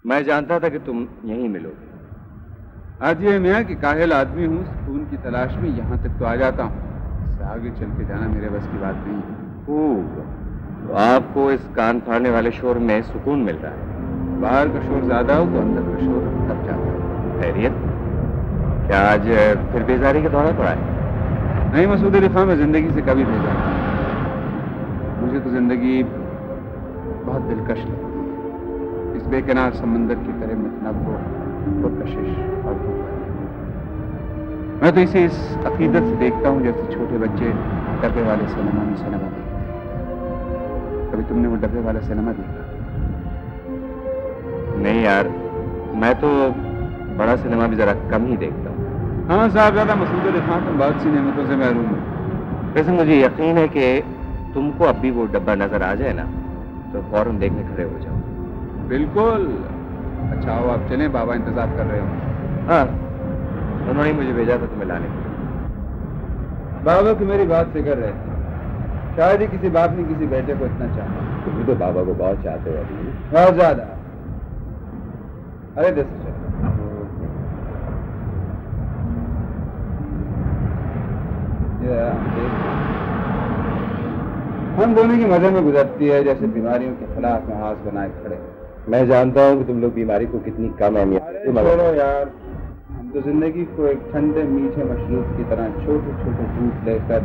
मैं जानता था कि तुम यहीं मिलोगे। आज ये मैं कि काहिल आदमी हूँ, सुकून की तलाश में यहाँ तक तो आ जाता हूँ। इससे आगे चल के जाना मेरे बस की बात नहीं है। तो आपको इस कान फाड़ने वाले शोर में सुकून मिल रहा है। बाहर का शोर ज्यादा हो तो अंदर का शोर थक जाता है। खैरियत? क्या आज फिर बेजारी का दौरा पड़ा है? नहीं मसूद अली खां, मैं जिंदगी से कभी बेजार नहीं। मुझे तो जिंदगी बहुत दिलकश लगती है। इस बेकिनार समंदर की तरह मतलब वो कशिश और धोखा। मैं तो इसे इस अकीदत से देखता हूँ जैसे छोटे बच्चे डब्बे वाले सिनेमा में सिनेमा देखते हैं। कभी तुमने वो डब्बे वाला सिनेमा देखा? नहीं यार, मैं तो बड़ा सिनेमा भी जरा कम ही देखता हूँ। हाँ साहबजादा मसूद अली खां, तुम बहुत सी नेमतों से महरूम हो। वैसे मुझे यकीन है कि तुमको अब भी वो डब्बा नजर आ जाए ना तो फौरन देखने खड़े हो जाओ। बिल्कुल। अच्छा हो, आप चलें, बाबा इंतजार कर रहे हो। हाँ, उन्होंने मुझे भेजा था तुम्हें लाने के लिए। बाबा की मेरी बात फिक्र रहती। शायद ही किसी बाप ने किसी बेटे को इतना चाहा। तुम तो बाबा को बहुत चाहते हो अभी। बहुत ज्यादा। अरे जैसे चलो। हम दोनों की मजे में गुजरती है जैसे बीमारियों के खिलाफ महाज बनाए खड़े। मैं जानता हूँ कि तुम लोग बीमारी को कितनी कम अहमियत देते हो। छोड़ो यार, हम तो जिंदगी को एक ठंडे मीठे मशरूब की तरह छोटे छोटे घूंट लेकर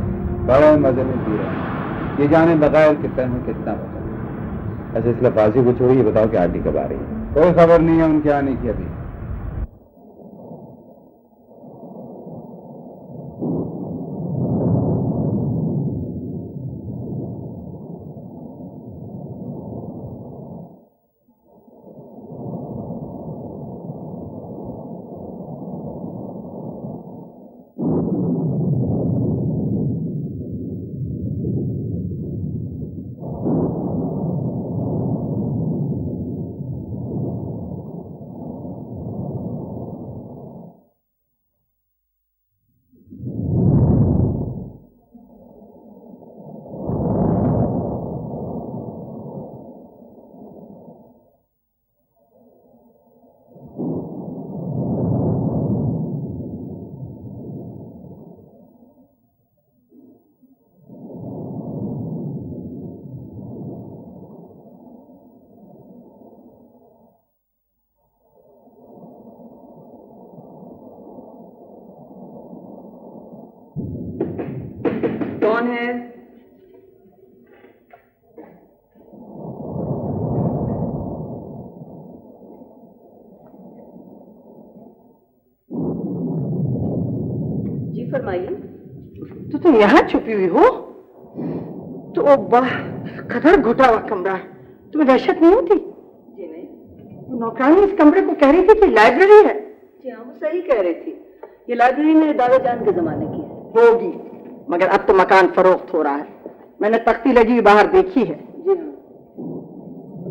बड़े मजे में पी रहे हैं। ये जाने बगैर कि तन्हें कितना बचा। अच्छा, इस लफाजी को छोड़िए, बताओ कि आंटी कब आ रही है? कोई खबर नहीं है उनके आने की अभी। कौन है? जी फरमाइए। तो तुम यहाँ छुपी हुई हो? तो वाह, कदर घुटा हुआ कमरा है। तुम्हें दहशत नहीं होती? जी नहीं। नौकरानी इस कमरे को कह रही थी कि लाइब्रेरी है। जी हाँ, वो सही कह रही थी। ये लाइब्रेरी मेरे दादा जान के जमाने की है। होगी, मगर अब तो मकान फरोख्त हो रहा है। मैंने तख्ती लगी हुई बाहर देखी है। जी हाँ,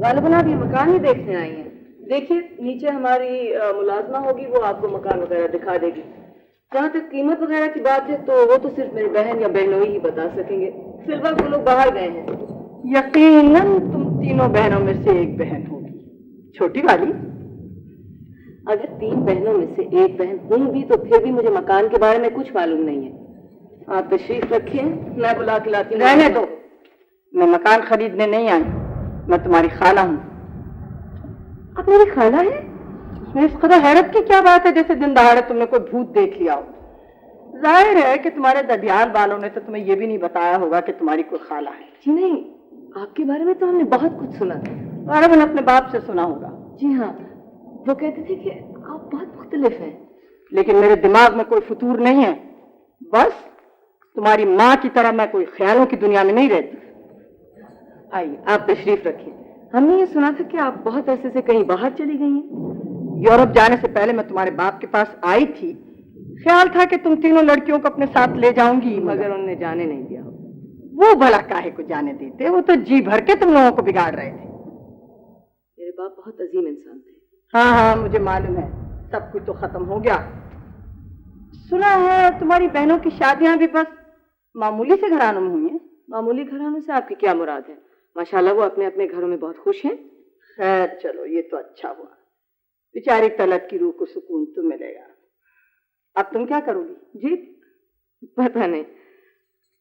गालिबन आप ये मकान ही देखने आई हैं। देखिए नीचे हमारी मुलाजमा होगी, वो आपको मकान वगैरह दिखा देगी। जहाँ तक कीमत वगैरह की बात है तो वो तो सिर्फ मेरी बहन या बहनोई ही बता सकेंगे। फिलहाल वो लोग बाहर गए हैं। यकीनन तुम तीनों बहनों में से एक बहन होगी, छोटी वाली। अगर 3 बहनों में से एक बहन हूँ भी तो फिर भी मुझे मकान के बारे में कुछ मालूम नहीं है। आप तशरीफ रखिए, मैं बुला के लाती हूँ। रहने दो, मैं मकान खरीदने नहीं आई, मैं तुम्हारी खाला हूँ। आप मेरी खाला है? इसमें इस कदर हैरत की क्या बात है जैसे दिन दहाड़े तुमने कोई भूत देख लिया हो। जाहिर है कि तुम्हारे ददियाल वालों ने तो तुम्हें ये भी नहीं बताया होगा कि तुम्हारी कोई खाला है। जी नहीं, आपके बारे में तो हमने बहुत कुछ सुना था। तुम्हारा मैंने अपने बाप से सुना होगा। जी हाँ, वो कहते थे कि आप बहुत मुख्तलिफ हैं। लेकिन मेरे दिमाग में कोई फतूर नहीं है। बस तुम्हारी माँ की तरह मैं कोई ख्यालों की दुनिया में नहीं रहती। आइए, आप तशरीफ रखिए। हमने ये सुना था कि आप बहुत अरसे से कहीं बाहर चली गई हैं। यूरोप जाने से पहले मैं तुम्हारे बाप के पास आई थी। ख्याल था कि तुम तीनों लड़कियों को अपने साथ ले जाऊंगी, मगर उन्होंने जाने नहीं दिया। वो भला काहे को जाने देते, वो तो जी भर के तुम लोगों को बिगाड़ रहे थे। मेरे बाप बहुत अजीम इंसान थे। हाँ हाँ, मुझे मालूम है, सब कुछ तो खत्म हो गया। सुना है तुम्हारी बहनों की शादियां भी बस मामूली से घरानों में हुई हैं। मामूली घरानों से आपकी क्या मुराद है? माशाल्लाह वो अपने अपने घरों में बहुत खुश हैं। खैर चलो, ये तो अच्छा हुआ। बेचारी तलत की रूह को सुकून तो मिलेगा। अब तुम क्या करोगी? जी पता नहीं,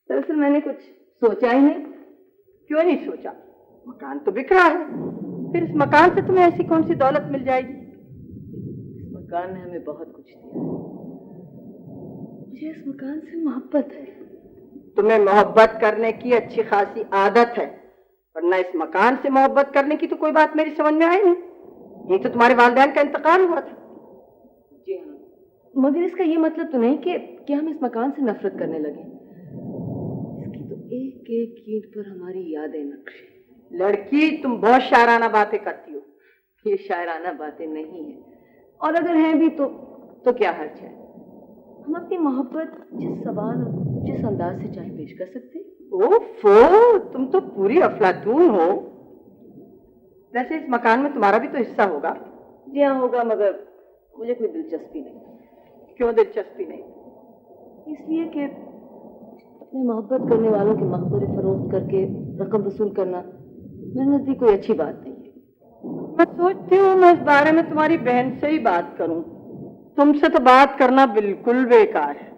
दरअसल मैंने कुछ सोचा ही नहीं। क्यों नहीं सोचा? मकान तो बिक रहा है, फिर इस मकान से तुम्हें ऐसी कौन सी दौलत मिल जाएगी? इस मकान ने हमें बहुत कुछ दिया। मुझे इस मकान से मोहब्बत है। तुम्हें मोहब्बत करने की अच्छी खासी आदत है, वरना इस मकान से मोहब्बत करने की तो कोई बात मेरी समझ में आई नहीं। ये तो तुम्हारे वालिदैन का इंतकाल हुआ था। जी हाँ, मगर इसका ये मतलब तो नहीं कि हम इस मकान से नफरत करने लगे। इसकी तो एक एक ईंट पर हमारी यादें नक्श है। लड़की, तुम बहुत शायराना बातें करती हो। ये शायराना बातें नहीं है, और अगर हैं भी तो क्या हर्ज है। हम अपनी मोहब्बत जिस ज़बान और जिस अंदाज से चाहे पेश कर सकते। ओफो, तुम तो पूरी अफलातून हो। वैसे इस मकान में तुम्हारा भी तो हिस्सा होगा। जी हाँ होगा, मगर मुझे कोई दिलचस्पी नहीं। क्यों दिलचस्पी नहीं? इसलिए कि अपने मोहब्बत करने वालों के मकबरे फरोख्त करके रकम वसूल करना मेरे नजदीक कोई अच्छी बात नहीं है। मैं सोचती हूँ मैं इस बारे में तुम्हारी बहन से ही बात करूं। तुमसे तो बात करना बिल्कुल बेकार है।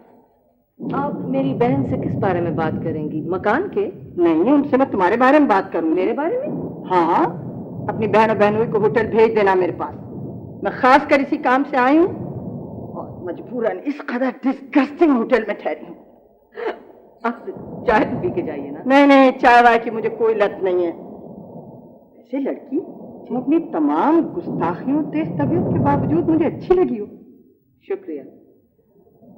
आप मेरी बहन से किस बारे में बात करेंगी? मकान के? नहीं, उनसे मैं तुम्हारे बारे में बात करूं। मेरे बारे में? हाँ, अपनी बहन और बहनोई को होटल भेज देना मेरे पास। मैं खास कर इसी काम से आई हूँ और मजबूरन इस कदर डिस्गस्टिंग होटल में ठहरी हूँ। आप चाय तो पी के जाइए ना। नहीं नहीं, चाय वाय की मुझे कोई लत नहीं है। ऐसे लड़की तुम अपनी तमाम गुस्ताखियों तेज तबीयत के बावजूद मुझे अच्छी लगी हो। शुक्रिया।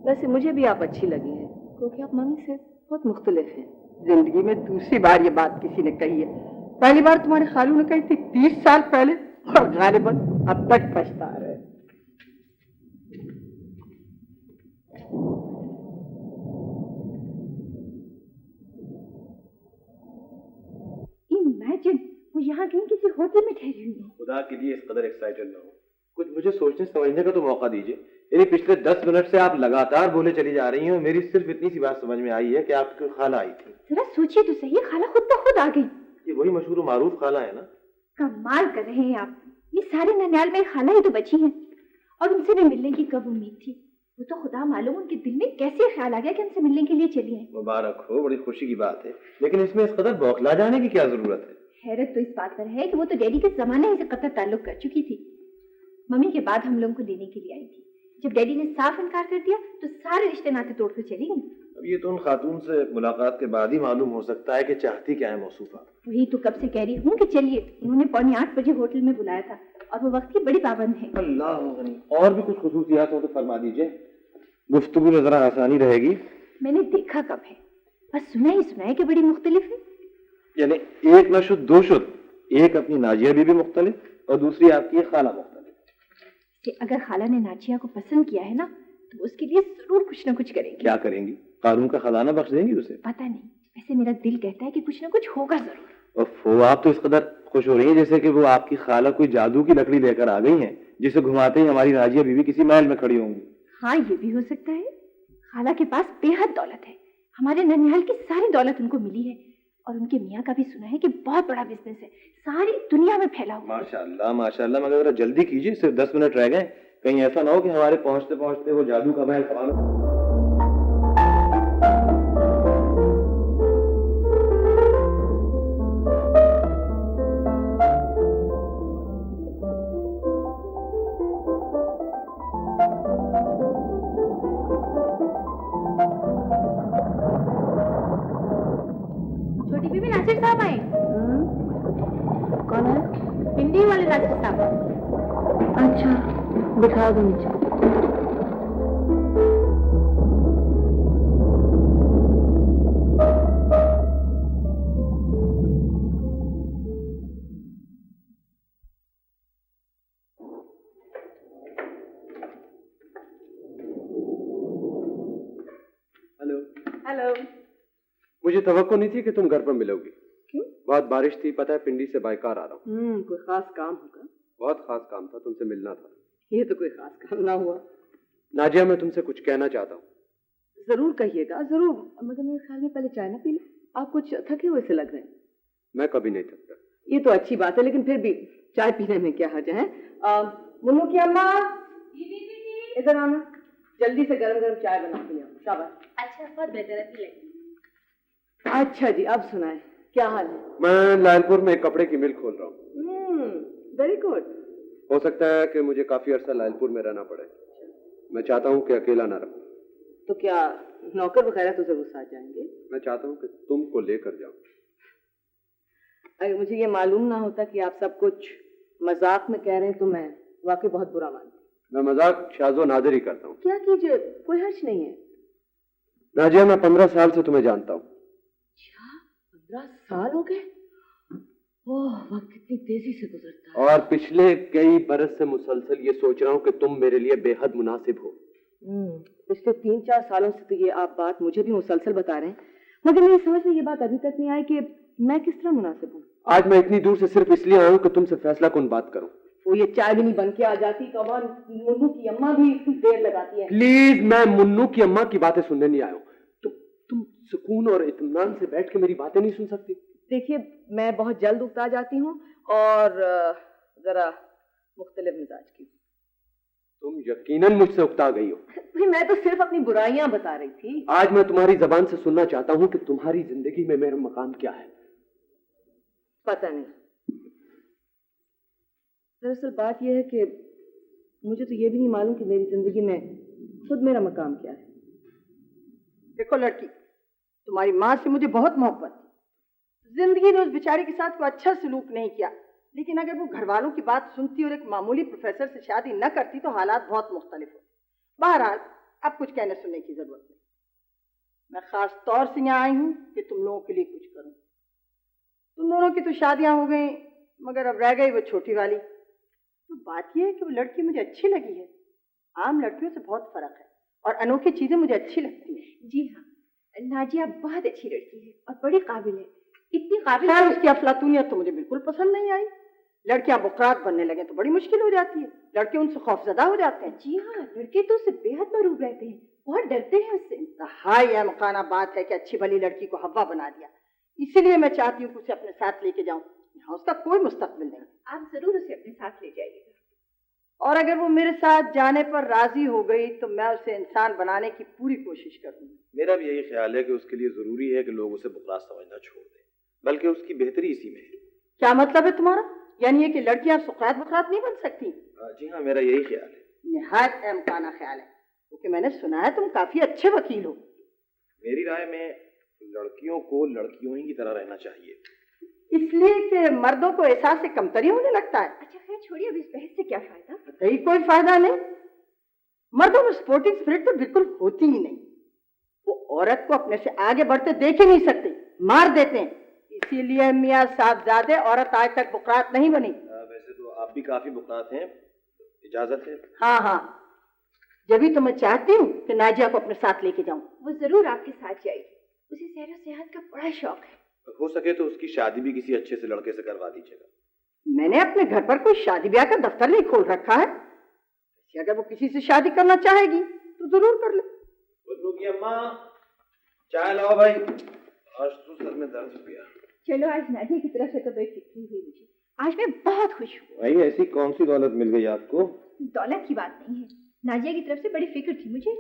वैसे मुझे भी आप अच्छी लगी हैं, क्योंकि आप मम्मी से बहुत मुख्तलिफ हैं। जिंदगी में दूसरी बार ये बात किसी ने कही है। पहली बार तुम्हारे खालू ने कही थी 30 साल पहले, और गालिबन अब तक पछता रहे। इमेजिन, वो यहाँ कहीं किसी होटल में ठहरी हुई है। खुदा के लिए इस कदर एक्साइटेड ना हो, कुछ मुझे सोचने समझने का तो मौका दीजिए। यानी पिछले 10 मिनट से आप लगातार बोले चली जा रही हैं। मेरी सिर्फ इतनी सी बात समझ में आई है कि आपकी कोई खाला आई थी। जरा सोचिए तो सही, खाला खुद तो खुद आ गई। ये वही मशहूर मारूफ खाला है ना? कमाल कर रहे हैं आप। ये सारे ननियाल में खाला ही तो बची हैं, और उनसे भी मिलने की कब उम्मीद थी। वो तो खुदा मालूम उनके दिल में कैसे ख्याल आ गया कि हमसे मिलने के लिए चली आए। मुबारक हो, बड़ी खुशी की बात है। लेकिन इसमें इस कदर बौखला जाने की क्या जरूरत है? हैरत तो इस बात पर है कि वो तो डैडी के जमाने ही से कतई ताल्लुक कर चुकी थी। मम्मी के बाद हम लोगों को लेने के लिए आई थी। जब डैडी ने साफ इनकार कर दिया तो सारे रिश्ते नाते तोड़कर चली गई। अब ये तो उन खातून से मुलाकात के बाद ही मालूम हो सकता है कि चाहती क्या है मौसूफा। वही तो कब से कह रही हूँ कि चलिए। उन्होंने 7:45 बजे होटल में बुलाया था, और वो वक्त की बड़ी पाबंद है। अल्लाह गनी। और भी कुछ खुसूसियात हो तो फरमा दीजिए, गुफ्तगू में जरा आसानी रहेगी। मैंने देखा कब है, बस सुना है कि बड़ी मुख्तलिफ है। यानी एक न शुद्ध दो शुद्ध, एक अपनी नाजिया बीबी मुख्तलिफ और दूसरी आपकी खाला मुख्तलिफ। अगर खाला ने नाजिया को पसंद किया है ना, तो उसके लिए जरूर कुछ न कुछ करेंगी। क्या करेंगी? कानून का खजाना बख्श देंगी उसे? पता नहीं, वैसे मेरा दिल कहता है कि कुछ न कुछ होगा जरूर। ओफो, आप तो इस कदर खुश हो रही हैं जैसे कि वो आपकी खाला कोई जादू की लकड़ी लेकर आ गई हैं, जिसे घुमाते ही हमारी नाजिया बीबी किसी महल में खड़ी होंगी। हाँ, ये भी हो सकता है। खाला के पास बेहद दौलत है। हमारे ननिहाल की सारी दौलत उनको मिली है और उनके मियाँ का भी सुना है कि बहुत बड़ा बिजनेस है, सारी दुनिया में फैला हुआ। माशाल्लाह माशाल्लाह, मगर जरा जल्दी कीजिए, सिर्फ 10 मिनट रह गए। कहीं ऐसा ना हो कि हमारे पहुंचते पहुंचते वो जादू का महल खत्म। छोटी बीबी, नासिर साहब आए। कौन है? पिंडी वाले नासिर साहब। अच्छा, दिखा दो नीचे। हेलो। हेलो। मुझे तवक्को नहीं थी कि तुम घर पर मिलोगी। क्यों? बहुत बारिश थी, पता है पिंडी से बाइकार आ रहा हूँ। कोई खास काम होगा? बहुत खास काम था, तुमसे मिलना था। ये तो कोई खास काम ना हुआ। नाजिया, मैं तुमसे कुछ कहना चाहता हूँ। जरूर कहिएगा, जरूर, मगर मेरे ख्याल में पहले चाय ना पी लो। आप कुछ थके हुए से लग रहे हैं। मैं कभी नहीं थकता। ये तो अच्छी बात है, लेकिन फिर भी चाय पीने में क्या हर्ज है? मुन्नू की अम्मा, इधर आना, जल्दी से गरम गरम चाय बना के ले आओ। शाबाश। अच्छा, बहुत बेहतर है, पी लेंगे। अच्छा जी, अब सुनाए, क्या हाल है? मैं लायलपुर में एक कपड़े की मिल खोल रहा हूँ। Very good. हो सकता है कि मुझे काफी अरसा लायलपुर में रहना पड़े। मैं चाहता हूँ कि अकेला ना रहूं। तो क्या नौकर वगैरह तो जरूर साथ जाएंगे? मैं चाहता हूँ कि तुमको लेकर जाऊं। अगर मुझे ये मालूम ना होता कि आप सब कुछ मजाक में कह रहे हैं तो मैं वाकई बहुत बुरा मानती। मैं मजाक शाज़ो नाज़िर ही करता हूँ। क्या कीजिए, कोई हर्ज नहीं है। नाजिया, मैं 15 साल से तुम्हें जानता हूँ। 15 साल हो गए? ओह, वक्त कितनी तेजी से गुजरता है। और पिछले कई बरस से मुसलसल ये सोच रहा हूँ कि तुम मेरे लिए बेहद मुनासिब हो। पिछले 3-4 सालों से तो ये आप बात मुझे भी मुसलसल बता रहे हैं, मगर मेरी समझ में ये बात अभी तक नहीं आई कि मैं किस तरह मुनासिब हूँ। आज मैं इतनी दूर से सिर्फ इसलिए आया हूँ कि तुमसे फैसला कुन बात करूँ। वो ये चाय भी नहीं बन के आ जाती, कौन मुन्नू की अम्मा भी इतनी देर लगाती है। प्लीज, मैं मुन्नू की अम्मा की बातें सुनने नहीं आया हूँ। तुम सुकून और इत्मीनान से बैठ के मेरी बातें नहीं सुन सकती? देखिए, मैं बहुत जल्द उकता जाती हूँ और जरा मुख्तलिफ मिजाज की। तुम यकीनन मुझसे उकता गई हो। भाई, मैं तो सिर्फ अपनी बुराइयां बता रही थी। आज मैं तुम्हारी जबान से सुनना चाहता हूँ कि तुम्हारी जिंदगी में मेरा मकाम क्या है। पता नहीं। दरअसल बात यह है कि मुझे तो ये भी नहीं मालूम कि मेरी जिंदगी में खुद मेरा मकाम क्या है। देखो लड़की, तुम्हारी माँ से मुझे बहुत मोहब्बत थी। जिंदगी ने उस बेचारे के साथ कोई अच्छा सलूक नहीं किया, लेकिन अगर वो घर वालों की बात सुनती और एक मामूली प्रोफेसर से शादी न करती तो हालात बहुत मुख्तलिफ होते। बहरहाल, अब कुछ कहने सुनने की जरूरत नहीं। मैं खास तौर से यहाँ आई हूँ कि तुम लोगों के लिए कुछ करूँ। तुम दोनों की तो शादियां हो गई, मगर अब रह गई वो छोटी वाली। तो बात यह है कि वो लड़की मुझे अच्छी लगी है। आम लड़कियों से बहुत फर्क है और अनोखी चीजें मुझे अच्छी लगती है। जी हाँ, नाजिया बहुत अच्छी लड़की है और बड़ी काबिल है। इतनी काबिल खैर, उसकी अफलातूनियत तो मुझे बिल्कुल पसंद नहीं आई। लड़कियां बुकरात बनने लगे तो बड़ी मुश्किल हो जाती है। लड़के उनसे खौफजदा हो जाते हैं। जी हाँ, लड़के तो उससे बेहद मरूब रहते हैं, बहुत डरते हैं उससे। हाय, यह मकाना बात है कि अच्छी भली लड़की को हवा बना दिया। इसीलिए मैं चाहती हूँ कि उसे अपने साथ लेके जाऊं। यहाँ उसका कोई मुस्तकबिल नहीं। आप जरूर उसे अपने साथ ले जाइएगा। और अगर वो मेरे साथ जाने पर राजी हो गई तो मैं उसे इंसान बनाने की पूरी कोशिश करूंगी। मेरा भी यही ख्याल है कि उसके लिए जरूरी है कि लोग उसे बुकरात समझना छोड़ दें, बल्कि उसकी बेहतरी इसी में है। क्या मतलब है तुम्हारा? यानी ये कि लड़कियां सुकरात बुकरात नहीं बन सकती? जी हाँ, मेरा यही ख्याल है। निहायत अहमकाना ख्याल है, क्योंकि मैंने सुना है तुम काफी अच्छे वकील हो। मेरी राय में लड़कियों को लड़कियों ही की तरह रहना चाहिए। इसलिए कि मर्दों को एहसास से कमतरी होने लगता है। अच्छा खैर छोड़िए, अब इस बहस से क्या फायदा। कहीं कोई फायदा नहीं। मर्दों में स्पोर्टिंग स्पिरिट तो बिल्कुल होती ही नहीं। वो औरत को अपने से आगे बढ़ते देख ही नहीं सकते, मार देते हैं। इसीलिए मियाँ साहबजादे औरत आज तक बुकरात नहीं बनी। वैसे तो आप भी काफी बुकरात हैं, इजाजत है? हाँ हाँ, जब भी तो मैं चाहती हूँ कि नाजिया को अपने साथ लेके जाऊं। वो जरूर आपके साथ जाएगी। उसे सैर और सेहत का बड़ा शौक है। हो सके तो उसकी शादी भी किसी अच्छे से लड़के से करवा दीजिएगा। मैंने अपने घर पर कोई शादी ब्याह का दफ्तर नहीं खोल रखा है। अगर वो किसी से शादी करना चाहेगी तो जरूर कर ले। की अम्मा चाय लाओ भाई, आज तो सर में दर्द हो गया। चलो, आज नाजिया की तरफ से तो बड़ी फिक्री हुई मुझे। आज मैं बहुत खुश हूँ। भाई ऐसी कौन सी दौलत मिल गई आपको? दौलत की बात नहीं है, नाजिया की तरफ से बड़ी फिक्र थी मुझे।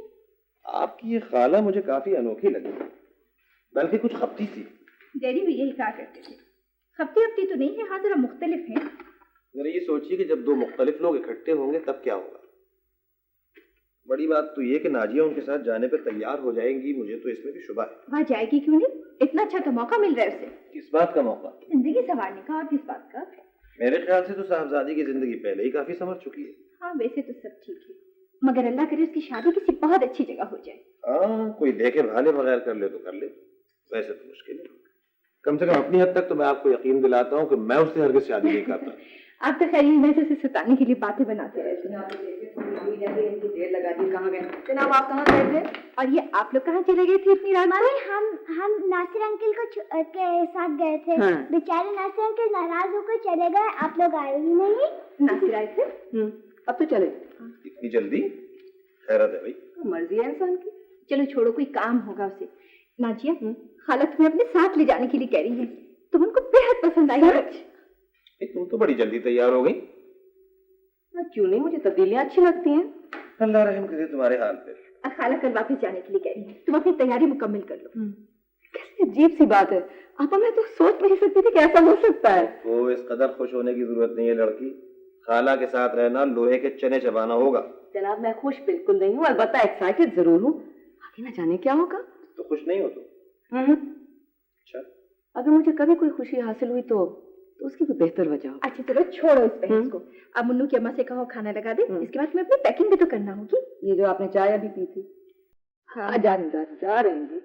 आपकी ये खाला मुझे काफी अनोखी लगी, बल्कि कुछ खपती सी। डैडी भी यही कहा करते थे। खपती हफ्ती तो नहीं है, हाँ जरा मुख्तलिफ है। जरा ये सोचिए कि जब दो मुख्तलिफ लोग इकट्ठे होंगे तब क्या होगा। बड़ी बात तो ये कि नाजिया उनके साथ जाने पर तैयार हो जाएंगी, मुझे तो इसमें भी शुबा है। वहाँ जाएगी क्यों नहीं? इतना अच्छा तो मौका मिल रहा है उसे। किस बात का मौका? जिंदगी संवारने का। और किस बात का? मेरे ख्याल से तो साहबजादी की जिंदगी पहले ही काफी संवर चुकी है। हाँ वैसे तो सब ठीक है, मगर अल्लाह करे उसकी शादी किसी बहुत अच्छी जगह हो जाए। हाँ, कोई देखे भाले बगैर कर ले तो कर ले, वैसे तो मुश्किल है। कम से कम अपनी हद तक तो मैं आपको यकीन दिलाता हूँ कि मैं उससे हरगिज शादी नहीं करता। आप तो खैर मैं उसे सताने के लिए बातें बनाते रहते हैं। देर लगा दी, कहाँ गए जनाब? आप कहाँ गए थे? और ये आप लोग कहाँ चले गए थे इतनी रात में? हम नासिर अंकल के साथ गए थे। हाँ। बेचारे नासिर अंकल नाराज होकर चले गए, आप लोग आए ही नहीं। नासिर आए थे? अब तो चले। इतनी जल्दी? खैरत है भाई, मर्जी है इंसान की। चलो छोड़ो, कोई काम होगा उसे। नाजिया, खाला तुम्हें अपने साथ ले जाने के लिए कह रही है। तुम उनको बेहद पसंद आई है। तुम तो बड़ी जल्दी तैयार हो गई। क्यों नहीं, मुझे तब्दीलियां अच्छी लगती हैं। अल्लाह रहम करे तुम्हारे हाल पे। खाला कल वापस जाने के लिए कह रही है, तुम अपनी तैयारी मुकम्मल कर लो। कैसी अजीब सी बात है आपा, मैं तो सोच नहीं सकती थी कि ऐसा हो सकता है। वो इस कदर खुश होने की जरूरत नहीं है लड़की, खाला के साथ रहना लोहे के चने चबाना होगा। जनाब मैं खुश बिल्कुल नहीं हूँ, अलबत्ता एक्साइटेड जरूर हूँ। आगे न जाने क्या होगा। तो खुश नहीं हो तुम? अच्छा, अगर मुझे कभी कोई खुशी हासिल हुई तो उसकी तो बेहतर वजह हो। अच्छा चलो छोड़ो इस बहस को। अब मुन्नू की अम्मा से कहो खाना लगा दे, इसके बाद तुम्हें अपनी पैकिंग भी तो करना होगी। ये जो आपने चाय अभी पी थी, हाँ जा रहेंगी।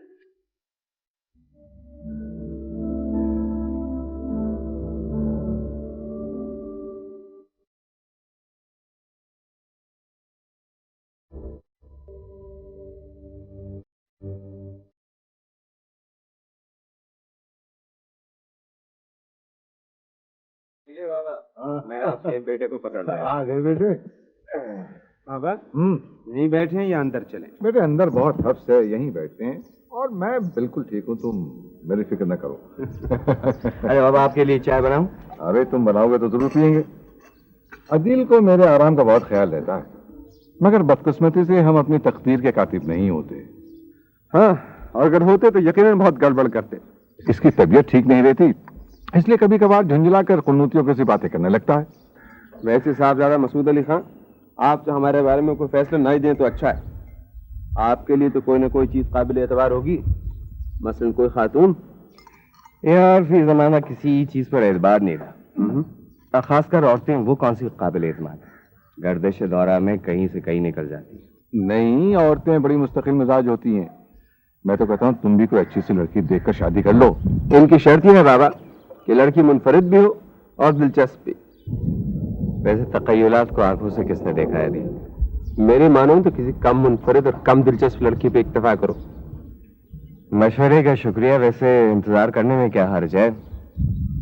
मैं आपके बेटे को पकड़ रहा आ गए बेटे। बाबा यहीं बैठे हैं या अंदर चलें? बेटे अंदर बहुत हफ्स है, यहीं बैठते हैं और मैं बिल्कुल ठीक हूँ, तुम मेरी फिक्र न करो। अरे बाबा आपके लिए चाय बनाऊं? अरे तुम बनाओगे तो जरूर पियेंगे। अदील को मेरे आराम का बहुत ख्याल रहता है, मगर बदकिस्मती से हम अपनी तकदीर के कातिब नहीं होते। हाँ, और अगर होते तो यकीनन बहुत गड़बड़ करते। इसकी तबीयत ठीक नहीं रहती, इसलिए कभी कभार झुंझला कर कुन्नूतियों की सी बातें करने लगता है। वैसे साहबजादा मसूद अली खान, आप तो हमारे बारे में कोई फैसला नहीं दें तो अच्छा है। आपके लिए तो कोई ना कोई चीज काबिल एतबार होगी, मसलन कोई खातून। यार फिर जमाना किसी चीज पर एतबार नहीं रहा, खासकर औरतें वो कौन सी काबिल एतमाद, गर्दिश दौरा में कहीं से कहीं निकल जाती। नहीं, औरतें बड़ी मुस्तकिल मिजाज होती हैं। मैं तो कहता हूँ तुम भी कोई अच्छी सी लड़की देखकर शादी कर लो। इनकी शर्त ही है बाबा कि लड़की मुनफरिद भी हो और दिलचस्प भी। वैसे तकय्युलात को आंखों से किसने देखा है अभी? मेरी मानो तो किसी कम मुनफरिद और कम दिलचस्प लड़की पे इक्तफा करो। मशवरे का शुक्रिया, वैसे इंतजार करने में क्या हर्ज है?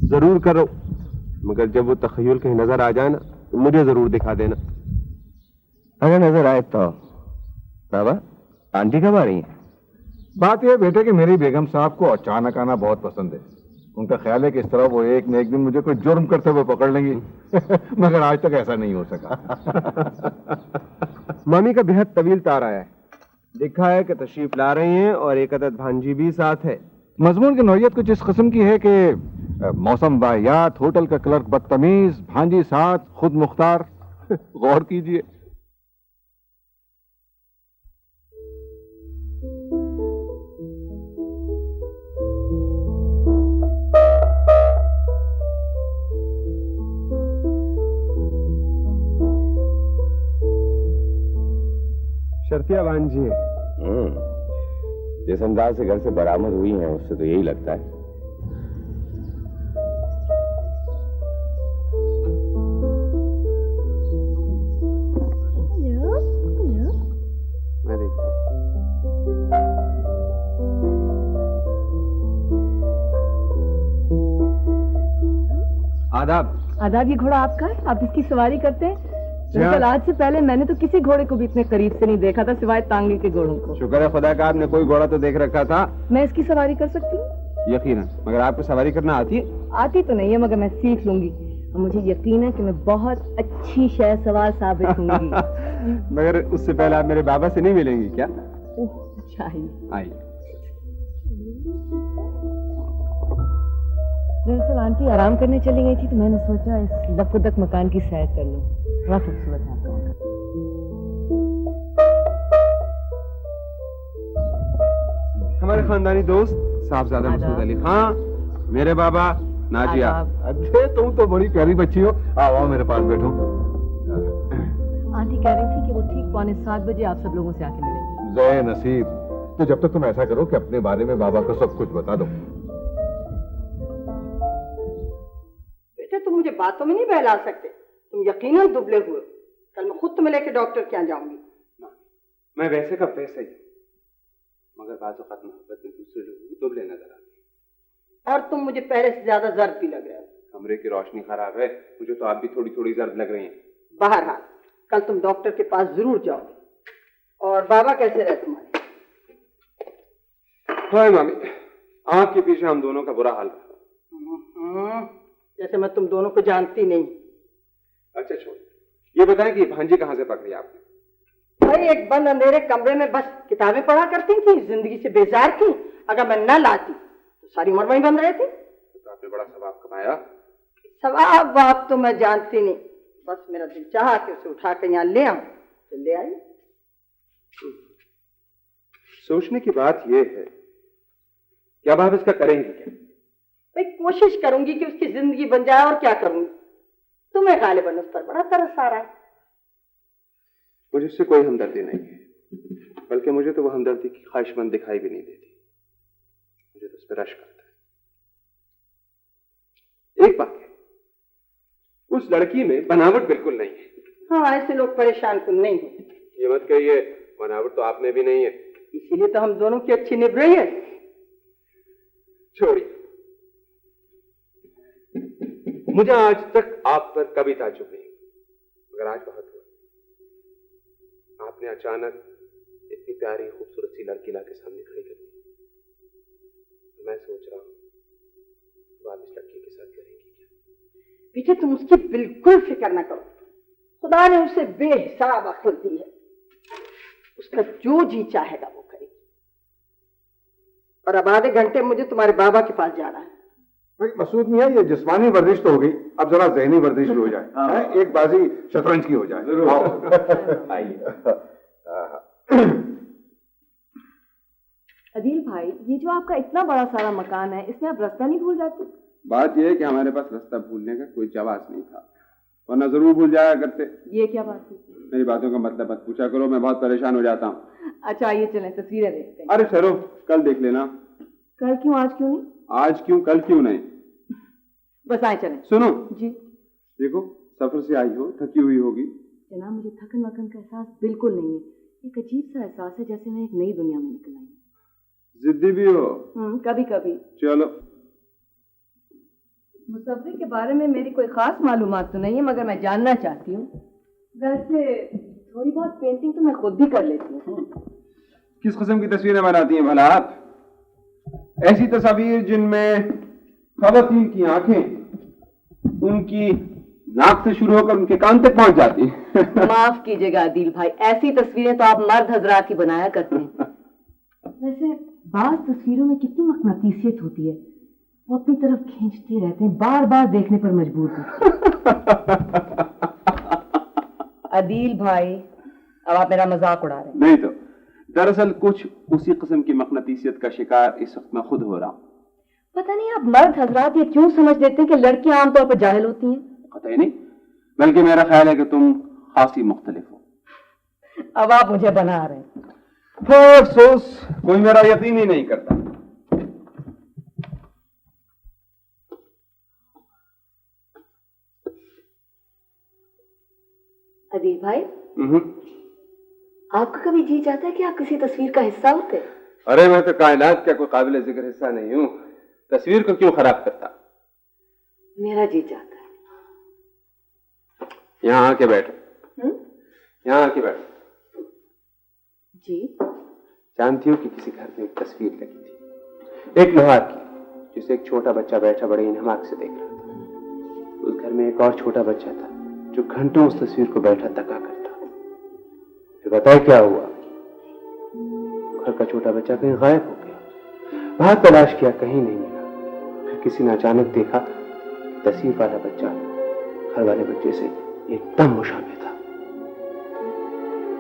जरूर करो, मगर जब वो तखय्युल कहीं नजर आ जाए ना तो मुझे जरूर दिखा देना। अगर नजर आए तो। बाबा आंटी कब आ रही है? बात यह बेटे कि मेरी बेगम साहब को अचानक आना बहुत पसंद है। उनका ख्याल है कि इस तरह वो एक न एक दिन मुझे कोई जुर्म करते हुए पकड़ लेंगी। मगर आज तक ऐसा नहीं हो सका। मामी का बेहद तवील तार आया है, लिखा है कि तशरीफ ला रही हैं और एक अदद भांजी भी साथ है। मजमून की नौयत कुछ इस किस्म की है कि मौसम वाहियात, होटल का क्लर्क बदतमीज, भांजी साथ, खुद मुख्तार। गौर कीजिए। शर्तिया भांजी है। जिस अंदाज से घर से बरामद हुई हैं उससे तो यही लगता है। मैं देखता हूँ। आदाब। आदाब, ये घोड़ा आपका है? आप इसकी सवारी करते हैं? दरअसल आज से पहले मैंने तो किसी घोड़े को भी इतने करीब से नहीं देखा था सिवाय तांगे के घोड़ों को। शुक्र है खुदा का आपने कोई घोड़ा तो देख रखा था। मैं इसकी सवारी कर सकती हूँ? यकीनन, मगर आपको सवारी करना आती है? आती तो नहीं है मगर मैं सीख लूंगी और मुझे यकीन है कि मैं बहुत अच्छी शह सवार साबित होंगी। मगर उससे पहले आप मेरे बाबा से नहीं मिलेंगी क्या? चाहिए। आइए। दरअसल आंटी आराम करने चली गई थी तो मैंने सोचा इस लकुदक मकान की सैर कर लूं। बड़ा खूबसूरत है आपका मकान। हमारे खानदानी दोस्त साहबजादा मसूद अली खां, मेरे बाबा नाजिया। अरे तुम तो बड़ी प्यारी बच्ची हो, आओ आओ मेरे पास बैठो। आंटी कह रही थी कि वो ठीक 6:45 बजे आप सब लोगों से आके मिलेंगी। जय नसीब, तो जब तक तुम ऐसा करो कि अपने बारे में बाबा को सब कुछ बता दो। बेटे तुम मुझे बातों में नहीं बहला सकते, तुम यकीनन दुबले हुए। कल मैं खुद तुम्हें लेके डॉक्टर के यहाँ जाऊंगी। मैं वैसे का वैसे ही, मगर बात औक़ात मोहब्बत में दूसरे लोग दुबले नजर आते हैं। और तुम मुझे पहले से ज्यादा जर्द भी लग रहे हो। कमरे की रोशनी खराब है, मुझे तो आप भी थोड़ी थोड़ी जर्द लग रही हैं। बहरहाल कल तुम डॉक्टर के पास जरूर जाओगे। और बाबा कैसे रहे तुम्हारे? हाय मामी, आँख के पीछे हम दोनों का बुरा हाल रहा। जैसे मैं तुम दोनों को जानती नहीं। अच्छा छोड़, ये बताएं कि भांजी कहाँ से पकड़ी आपने? भाई एक बंद अंधेरे कमरे में बस किताबें पढ़ा करती थी, जिंदगी से बेजार थी। अगर मैं न लाती तो सारी उम्र वहीं बंद रहती। तो आपने बड़ा सवाब कमाया। सवाब वाब तो मैं जानती नहीं, बस मेरा दिल चाहा कि उसे उठा कर यहाँ ले आऊं तो ले आई। सोचने की बात यह है कि अब आप इसका करेंगे क्या? भाई कोशिश करूंगी कि उसकी जिंदगी बन जाए, और क्या करूंगी। तुम्हें गालिबन उस पर बड़ा तरस आ रहा है। मुझे उससे कोई हमदर्दी नहीं है, बल्कि मुझे तो वह हमदर्दी की ख्वाहिशमंद दिखाई भी नहीं देती। मुझे तो उस पर रश्क आता है। एक बात है, उस लड़की में बनावट बिल्कुल नहीं है। हाँ, ऐसे लोग परेशान कुल नहीं होते। ये मत कहिए, बनावट तो आप में भी नहीं है। इसीलिए तो हम दोनों की अच्छी निभ रही है। छोड़िए, मुझे आज तक आप पर कभी ताज्जुब नहीं, मगर आज बहुत हुआ। आपने अचानक इतनी प्यारी खूबसूरत सी लड़की लाके सामने खड़ी कर दी। मैं सोच रहा हूँ आप इस लड़की के साथ करेंगी क्या? पीछे तुम उसकी बिल्कुल फिक्र ना करो। खुदा ने उसे बेहिसाब अक्ल दी है, उसका जो जी चाहेगा वो करेगी। और अब आधे घंटे मुझे तुम्हारे बाबा के पास जाना है। भाई मसूद मियां, ये जिस्मानी वर्जिश तो हो गई, अब जरा जहनी वर्जिश भी हो जाए। एक बाजी शतरंज की हो जाए। अदील भाई, ये जो आपका इतना बड़ा सारा मकान है, इसमें आप रास्ता नहीं भूल जाते? बात यह है कि हमारे पास रास्ता भूलने का कोई जवाब नहीं था, वरना जरूर भूल जाया करते। ये क्या बात है? मेरी बातों का मतलब मत पूछा करो, मैं बहुत परेशान हो जाता हूँ। अच्छा आइए चलें, तस्वीरें देखते हैं। अरे चलो, कल देख लेना। कल क्यों, आज क्यों नहीं? आज क्यों, कल क्यों नहीं? बस आए चलें। सुनो जी। देखो, सफर से आई हो, थकी हुई होगी। जनाब, मुझे थकन वकन का एहसास बिल्कुल नहीं है। एक अजीब सा एहसास है जैसे मैं एक नई दुनिया में निकल आई हूँ। जिद्दी भी हो? कभी कभी। चलो। मुसव्विर के बारे में मेरी कोई खास मालूमात तो नहीं है, मगर मैं जानना चाहती हूँ। वैसे थोड़ी बहुत पेंटिंग तो मैं खुद भी कर लेती हूँ। किस किस्म की तस्वीरें बनाती हैं भला आप? ऐसी तस्वीर जिनमें खवातीन की आंखें उनकी नाक से शुरू होकर उनके कान तक पहुंच जाती हैं। माफ कीजिएगा आदिल भाई, ऐसी तस्वीरें तो आप मर्द हजरात ही बनाया करते हैं। वैसे बाज तस्वीरों में कितनी मकनातीसियत होती है, वो अपनी तरफ खींचते रहते हैं, बार बार देखने पर मजबूर होते। अदील भाई, अब आप मेरा मजाक उड़ा रहे हैं। नहीं तो, दरअसल कुछ उसी किस्म की मकनातीसियत का शिकार इस वक्त मैं खुद हो रहा हूँ। पता नहीं आप मर्द हजरात ये क्यों समझ लेते हैं कि लड़कियां आमतौर पर जाहिल होती हैं। पता ही नहीं, बल्कि मेरा ख्याल है कि तुम खासी मुख्तलिफ हो। अब आप मुझे बना रहे हैं। अफसोस, कोई मेरा यकीन ही नहीं करता। अदील भाई, आपका कभी जी चाहता है कि आप किसी तस्वीर का हिस्सा होते? अरे मैं तो कायनात का कोई काबिल जिक्र हिस्सा नहीं हूँ, तस्वीर को क्यों खराब करता? मेरा जी चाहता है। यहाँ आके बैठो। यहाँ आके बैठ। जी। जानती हो कि किसी घर में एक तस्वीर लगी थी, एक लोहार की, जिसे एक छोटा बच्चा बैठा बड़े इन्हमाक से देख रहा था। उस घर में एक और छोटा बच्चा था जो घंटों उस तस्वीर को बैठा तका करता। फिर बताए क्या हुआ? घर का छोटा बच्चा कहीं गायब हो गया। बहुत तलाश किया, कहीं नहीं मिला। फिर किसी ने अचानक देखा कि तस्वीर वाला बच्चा घर वाले बच्चे से एकदम मुशाबे था।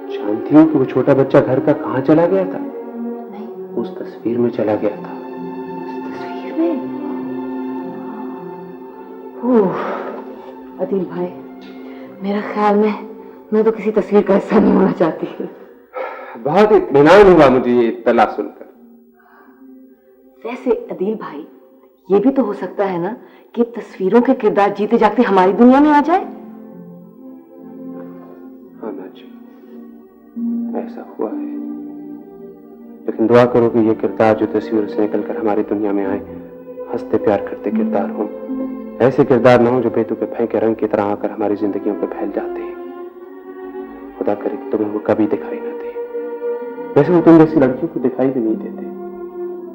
जानती हूँ कि वो छोटा बच्चा घर का कहाँ चला गया था? नहीं। उस तस्वीर में चला गया था। तस्वीर में? ओह, अदील भाई, मेरा ख्याल में मैं तो किसी तस्वीर का हिस्सा नहीं होना चाहती। बहुत इत्मीनान हुआ मुझे ये इत्तला सुनकर। वैसे अदील भाई, ये भी तो हो सकता है ना कि तस्वीरों के किरदार जीते जागते हमारी दुनिया में आ जाए। हाँ नाजी, ऐसा हुआ है। लेकिन दुआ करो कि ये किरदार जो तस्वीरों से निकलकर हमारी दुनिया में आए, हंसते प्यार करते किरदार हों। ऐसे किरदार ना हो जो बेतुके फेंके रंग की तरह आकर हमारी जिंदगियों पे फैल जाते हैं। खुदा करे कि तुम्हें वो कभी दिखाई ना दे। वैसे वो तुम जैसी लड़कियों को दिखाई भी नहीं देते।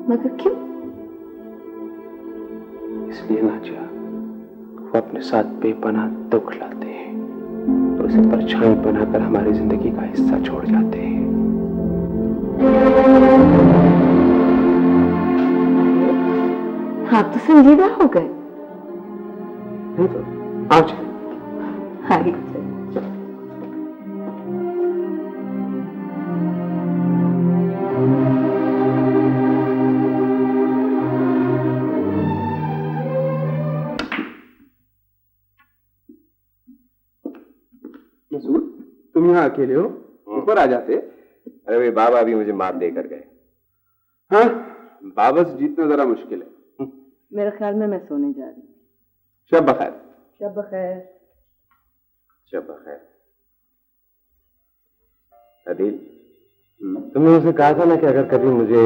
मगर क्यों? इसलिए नाजिया, वो अपने साथ बेपनाह दुख लाते हैं तो उसे परछाई बनाकर हमारी जिंदगी का हिस्सा छोड़ जाते हैं। आप तो संजीदा हो गए। नहीं तो आओ चलो। हाँ, मसूद, तुम यहाँ अकेले हो? ऊपर आ जाते। अरे भाई, बाबा अभी मुझे मात देकर गए। हाँ, बाबा से जीतना जरा मुश्किल है। मेरे ख्याल में मैं सोने जा रही हूँ। शब बखैर। शब बखैर। शब बखैर। अदील, तुमने मुझसे कहा था ना कि अगर कभी मुझे